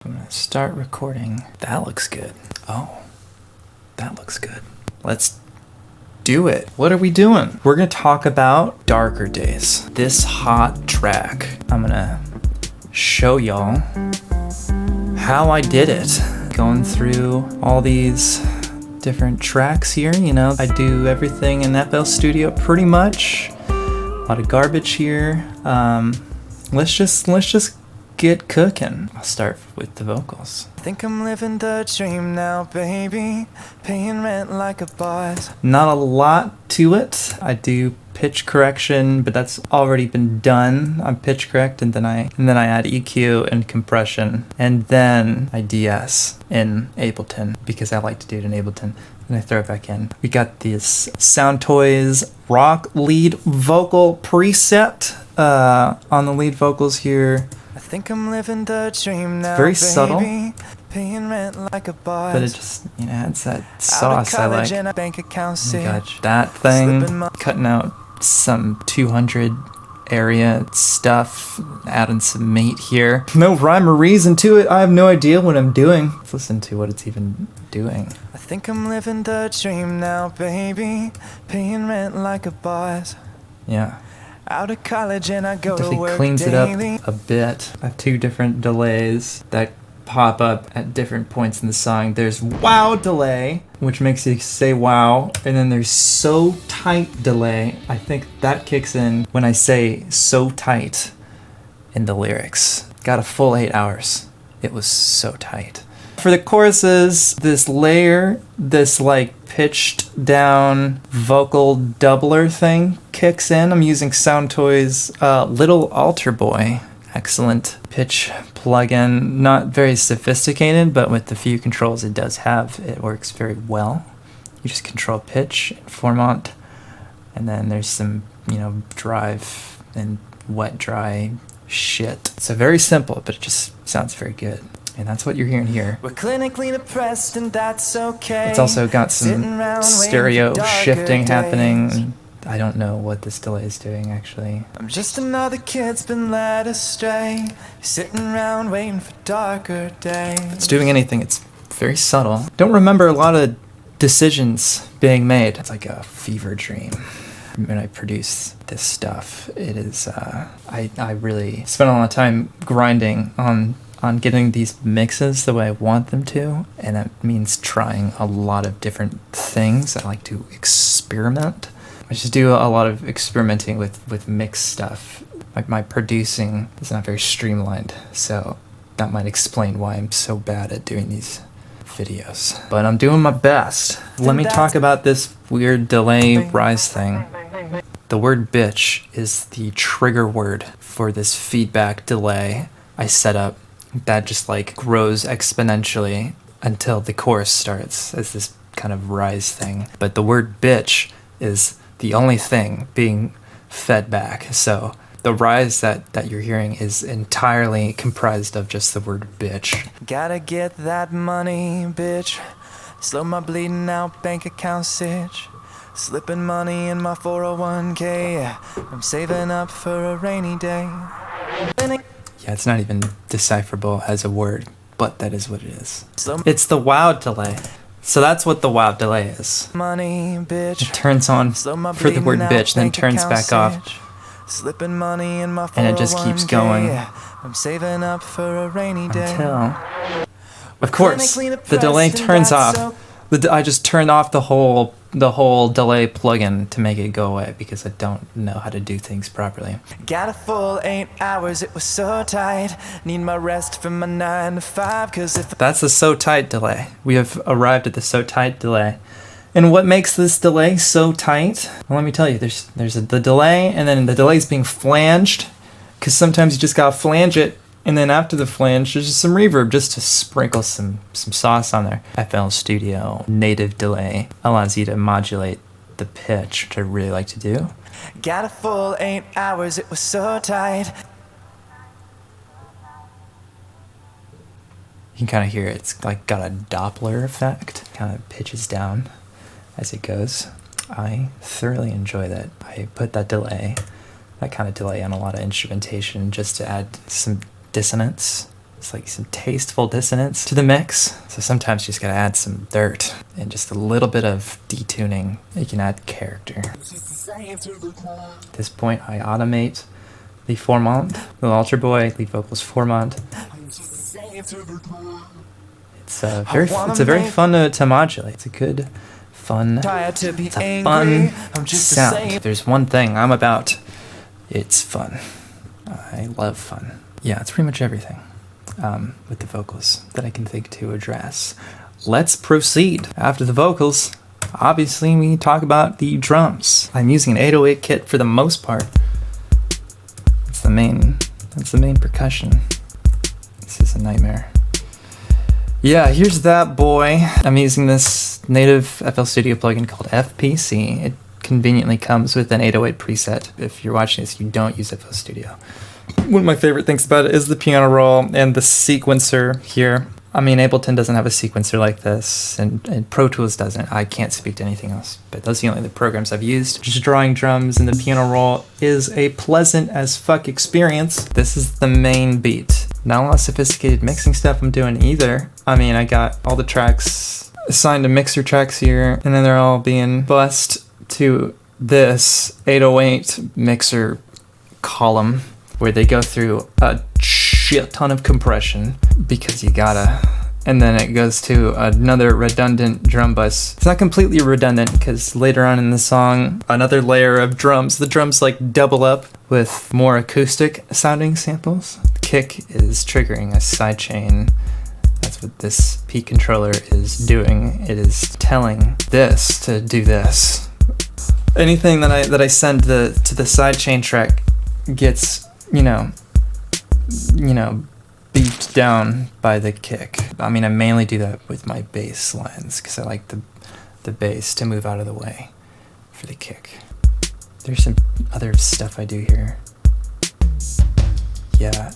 I'm gonna start recording. That looks good. Oh, that looks good. Let's do it. What are we doing? We're gonna talk about Darker Days. This hot track. I'm gonna show y'all how I did it. Going through all these different tracks here, you know. I do everything in FL Studio pretty much. A lot of garbage here. Let's just get cooking. I'll start with the vocals. I think I'm living the dream now, baby. Paying rent like a boss. Not a lot to it. I do pitch correction, but that's already been done. I pitch correct and then I add EQ and compression, and then I DS in Ableton because I like to do it in Ableton. And I throw it back in. We got this Sound Toys rock lead vocal preset on the lead vocals here. I think I'm living the dream now. It's very subtle, paying rent like a boss. But it just, you know, adds that sauce I like. Oh my gosh, that thing, cutting out some 200 area stuff, adding some meat here. No rhyme or reason to it. I have no idea what I'm doing. Let's listen to what it's even doing. I think I'm living the dream now, baby. Paying rent like a boss. Yeah. Out of college and I go to work cleans daily. It up a bit. I have two different delays that pop up at different points in the song. There's wow delay, which makes you say wow, and then there's so tight delay. I think that kicks in when I say so tight in the lyrics. Got a full 8 hours. It was so tight. For the choruses, this layer, this like pitched down vocal doubler thing kicks in. I'm using Sound Toys Little Alter Boy. Excellent pitch plugin. Not very sophisticated, but with the few controls it does have, it works very well. You just control pitch, formant, and then there's some, you know, drive and wet dry shit. So very simple, but it just sounds very good. And that's what you're hearing here. We're clinically depressed and that's okay. It's also got some stereo shifting happening. I don't know what this delay is doing actually. I'm just another kid's been led astray, sitting around waiting for darker days. If it's doing anything, it's very subtle. Don't remember a lot of decisions being made. It's like a fever dream. When I produce this stuff, it is, I really spend a lot of time grinding on getting these mixes the way I want them to, and that means trying a lot of different things. I like to experiment. I just do a lot of experimenting with mix stuff. Like my producing is not very streamlined, so that might explain why I'm so bad at doing these videos. But I'm doing my best. Let me talk about this weird delay rise thing. The word bitch is the trigger word for this feedback delay I set up that just like grows exponentially until the chorus starts as this kind of rise thing. But the word bitch is the only thing being fed back. So the rise that you're hearing is entirely comprised of just the word bitch. Gotta get that money, bitch. Slow my bleeding out bank account sitch. Slipping money in my 401k. I'm saving up for a rainy day. Yeah, it's not even decipherable as a word, but that is what it is. It's the wow delay. So that's what the wow delay is. Money, bitch. It turns on for the word bitch, then turns back off. Slipping money in my and it just keeps going. I'm saving up for a rainy day. Until, of course, the delay turns off. I just turned off the whole delay plugin to make it go away because I don't know how to do things properly. Got a full 8 hours, it was so tight. Need my rest from my 9 to 5 cause if that's the so tight delay. We have arrived at the so tight delay. And what makes this delay so tight? Well, let me tell you, there's the delay, and then the delay's being flanged, because sometimes you just gotta flange it, and then after the flange, there's just some reverb just to sprinkle some sauce on there. FL Studio native delay allows you to modulate the pitch, which I really like to do. Got a full 8 hours, it was so tight. You can kind of hear it's like got a Doppler effect, kind of pitches down as it goes. I thoroughly enjoy that. I put that kind of delay on a lot of instrumentation just to add some dissonance It's like some tasteful dissonance to the mix. So sometimes you just gotta add some dirt and just a little bit of detuning. You can add character. At this point, I automate the formant. Little Altar Boy, lead vocals formant. It's a very fun to modulate. It's a good, fun, it's a fun sound. If there's one thing I'm about, it's fun. I love fun. Yeah, it's pretty much everything with the vocals that I can think to address. Let's proceed. After the vocals, obviously we talk about the drums. I'm using an 808 kit for the most part. That's the main percussion. This is a nightmare. Yeah, here's that boy. I'm using this native FL Studio plugin called FPC. It conveniently comes with an 808 preset. If you're watching this, you don't use FL Studio. One of my favorite things about it is the piano roll and the sequencer here. I mean, Ableton doesn't have a sequencer like this, and Pro Tools doesn't. I can't speak to anything else, but those are the only programs I've used. Just drawing drums and the piano roll is a pleasant as fuck experience. This is the main beat. Not a lot of sophisticated mixing stuff I'm doing either. I mean, I got all the tracks assigned to mixer tracks here, and then they're all being bussed to this 808 mixer column where they go through a shit ton of compression because you gotta, and then it goes to another redundant drum bus. It's not completely redundant because later on in the song, another layer of drums, the drums like double up with more acoustic sounding samples. The kick is triggering a sidechain. That's what this P controller is doing. It is telling this to do this. Anything that I send to the sidechain track gets, you know, beeped down by the kick. I mean, I mainly do that with my bass lines because I like the bass to move out of the way for the kick. There's some other stuff I do here. Yeah,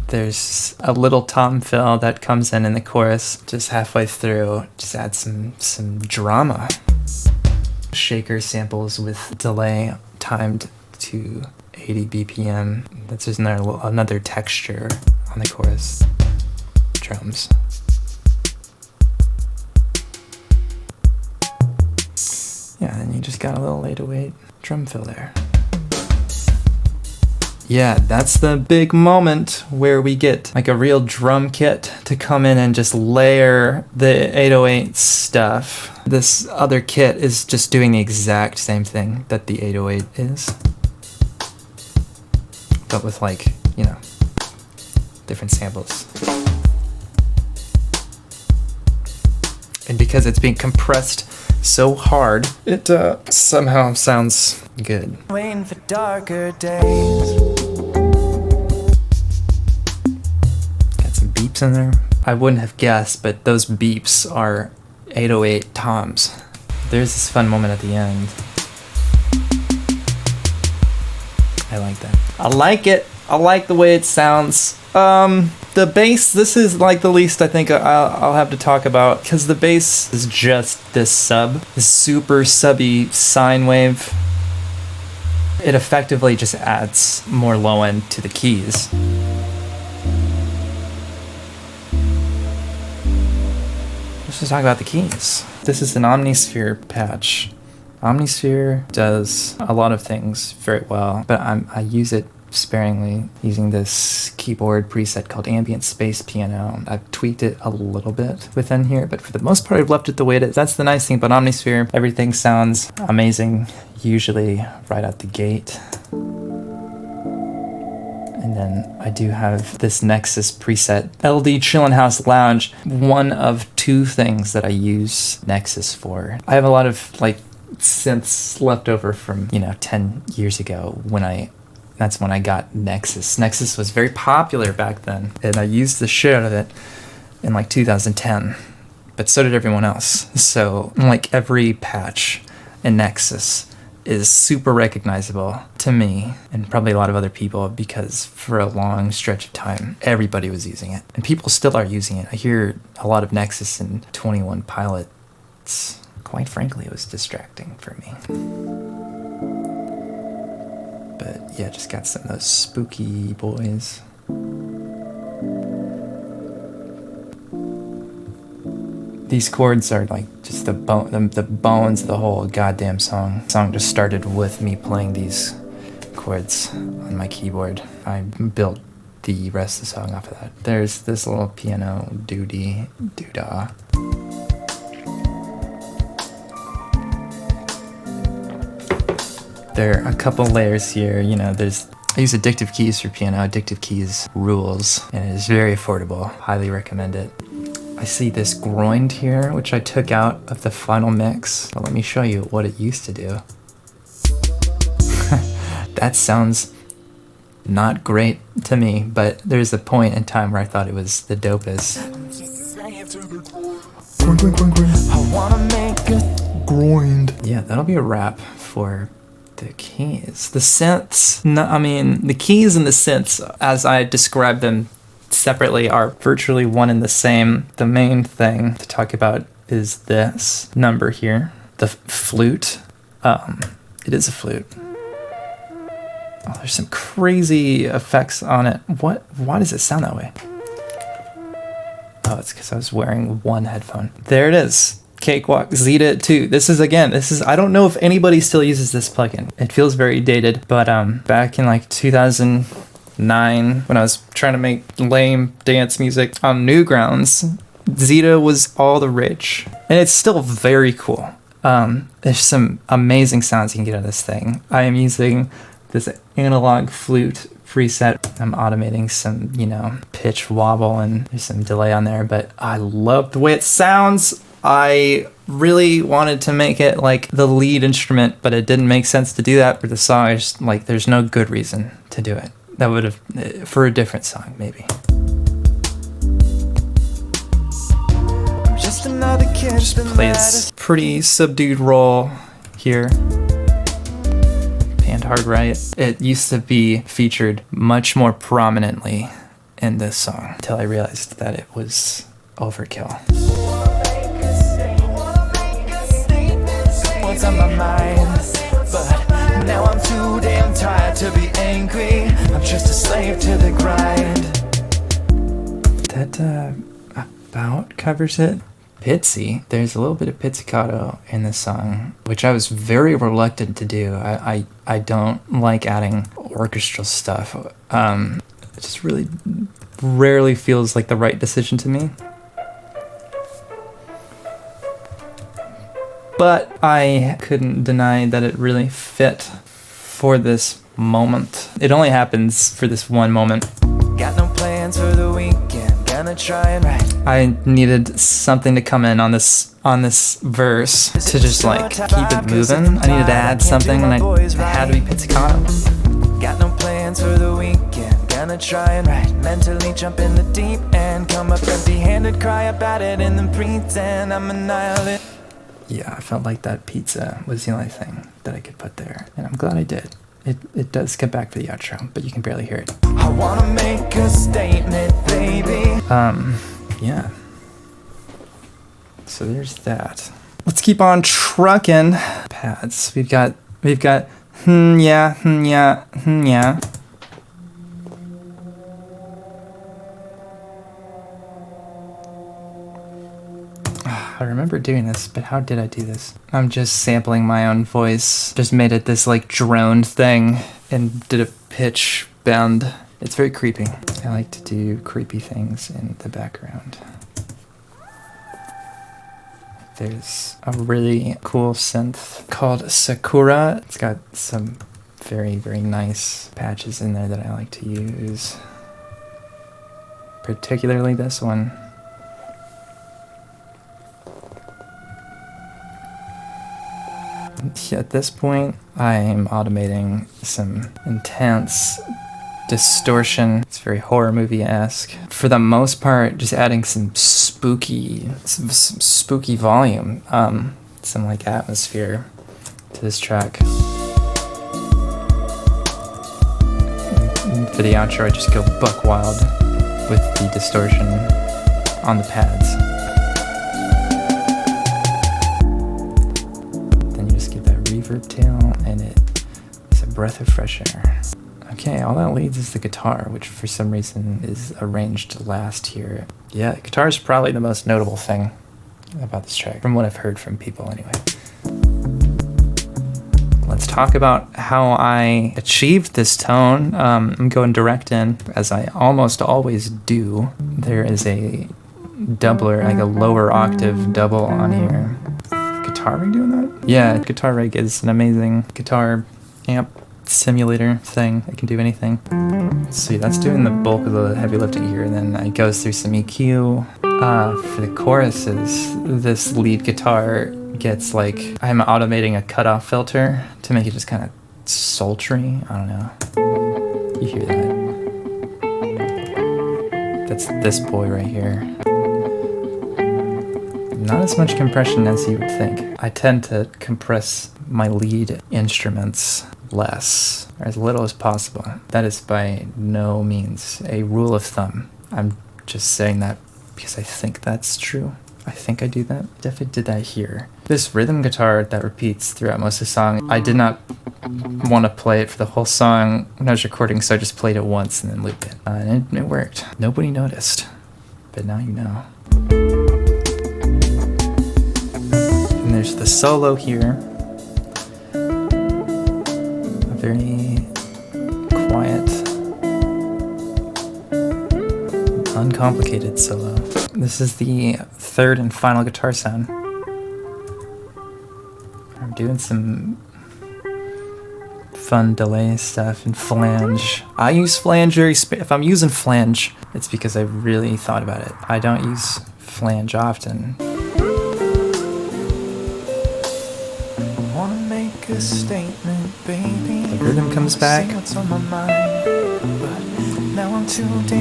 there's a little tom fill that comes in the chorus just halfway through. Just add some drama. Shaker samples with delay timed to 80 BPM. That's just another texture on the chorus drums. Yeah, and you just got a little 808 drum fill there. Yeah, that's the big moment where we get like a real drum kit to come in and just layer the 808 stuff. This other kit is just doing the exact same thing that the 808 is, but with like, you know, different samples. And because it's being compressed so hard, it somehow sounds good. Waiting for darker days. Got some beeps in there. I wouldn't have guessed, but those beeps are 808 toms. There's this fun moment at the end. I like that. I like it. I like the way it sounds. The bass, this is like the least I think I'll have to talk about, because the bass is just this super subby sine wave. It effectively just adds more low end to the keys. Let's just talk about the keys. This is an Omnisphere patch. Omnisphere does a lot of things very well, but I use it sparingly using this keyboard preset called Ambient Space Piano. I've tweaked it a little bit within here, but for the most part I've left it the way it is. That's the nice thing about Omnisphere. Everything sounds amazing, usually right out the gate. And then I do have this Nexus preset, LD Chillin' House Lounge, one of two things that I use Nexus for. I have a lot of like synths left over from, 10 years ago that's when I got Nexus. Nexus was very popular back then, and I used the shit out of it in like 2010, but so did everyone else. So like every patch in Nexus is super recognizable to me and probably a lot of other people, because for a long stretch of time everybody was using it, and people still are using it. I hear a lot of Nexus and 21 Pilots. Quite frankly, it was distracting for me. But yeah, just got some of those spooky boys. These chords are like just the bones of the whole goddamn song. The song just started with me playing these chords on my keyboard. I built the rest of the song off of that. There's this little piano doodah. There are a couple layers here. You know, I use Addictive Keys for piano. Addictive Keys rules, and it is very affordable. Highly recommend it. I see this groined here, which I took out of the final mix. But let me show you what it used to do. That sounds not great to me, but there's a point in time where I thought it was the dopest. Groined. Yeah, that'll be a wrap for the keys. The synths, the keys and the synths, as I describe them separately, are virtually one and the same. The main thing to talk about is this number here, the flute. It is a flute. Oh, there's some crazy effects on it. Why does it sound that way? Oh, it's because I was wearing one headphone. There it is. Cakewalk Zeta 2. This is, I don't know if anybody still uses this plugin. It feels very dated, but back in like 2009, when I was trying to make lame dance music on Newgrounds, Zeta was all the rage. And it's still very cool. There's some amazing sounds you can get out of this thing. I am using this analog flute preset. I'm automating some, pitch wobble, and there's some delay on there, but I love the way it sounds. I really wanted to make it like the lead instrument, but it didn't make sense to do that for the song. There's no good reason to do it. That would have, for a different song, maybe. Just another kid. Plays pretty subdued role here. Panned hard right. It used to be featured much more prominently in this song until I realized that it was overkill. On my mind, but now I'm too damn tired to be angry. I'm just a slave to the grind. That about covers it. Pizzy, there's a little bit of pizzicato in this song, which I was very reluctant to do. I don't like adding orchestral stuff. It just really rarely feels like the right decision to me. But I couldn't deny that it really fit for this moment. It only happens for this one moment. Got no plans for the weekend, gonna try and write. I needed something to come in on this verse to just like keep it moving. I needed to add something, and it had to be pizzicato. Got no plans for the weekend, gonna try and write. Mentally jump in the deep end, come up empty-handed, cry about it, and then pretend I'm annihilate. Yeah, I felt like that pizza was the only thing that I could put there, and I'm glad I did. It does come back for the outro, but you can barely hear it. I wanna make a statement, baby. Yeah. So there's that. Let's keep on trucking. Pads. We've got yeah. I remember doing this, but how did I do this? I'm just sampling my own voice. Just made it this like droned thing and did a pitch bend. It's very creepy. I like to do creepy things in the background. There's a really cool synth called Sakura. It's got some very, very nice patches in there that I like to use. Particularly this one. At this point, I'm automating some intense distortion. It's very horror movie-esque. For the most part, just adding some spooky volume, some like atmosphere to this track. For the outro, I just go buck wild with the distortion on the pads. Reverb tail, and it's a breath of fresh air. Okay, all that leads is the guitar, which for some reason is arranged last here. Yeah, the guitar is probably the most notable thing about this track, from what I've heard from people anyway. Let's talk about how I achieved this tone. I'm going direct in, as I almost always do. There is a doubler, like a lower octave double on here. Guitar rig doing that? Yeah, guitar rig is an amazing guitar amp simulator thing. It can do anything. Let's see, that's doing the bulk of the heavy lifting here, and then it goes through some EQ. For the choruses, this lead guitar gets like, I'm automating a cutoff filter to make it just kind of sultry. I don't know. You hear that? That's this boy right here. Not as much compression as you would think. I tend to compress my lead instruments less, or as little as possible. That is by no means a rule of thumb. I'm just saying that because I think that's true. I think I do that. Definitely did that here. This rhythm guitar that repeats throughout most of the song, I did not want to play it for the whole song when I was recording, so I just played it once and then looped it. And it worked. Nobody noticed, but now you know. And there's the solo here. A very quiet, uncomplicated solo. This is the third and final guitar sound. I'm doing some fun delay stuff and flange. I use flange if I'm using flange, it's because I really thought about it. I don't use flange often. Wanna make a statement, baby. The rhythm comes back.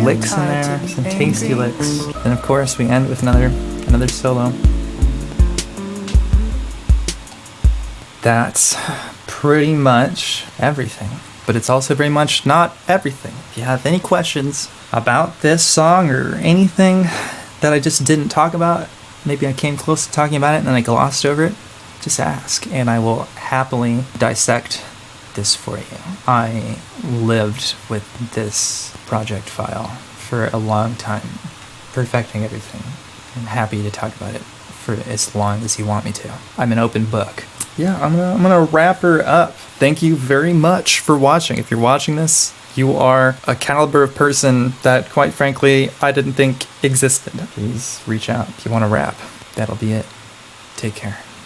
Licks in there, some tasty licks. And of course we end with another solo. That's pretty much everything. But it's also very much not everything. If you have any questions about this song or anything that I just didn't talk about, maybe I came close to talking about it and then I glossed over it, just ask and I will happily dissect this for you. I lived with this project file for a long time, perfecting everything. I'm happy to talk about it for as long as you want me to. I'm an open book. Yeah, I'm gonna wrap her up. Thank you very much for watching. If you're watching this, you are a caliber of person that, quite frankly, I didn't think existed. Please reach out if you want to rap. That'll be it. Take care.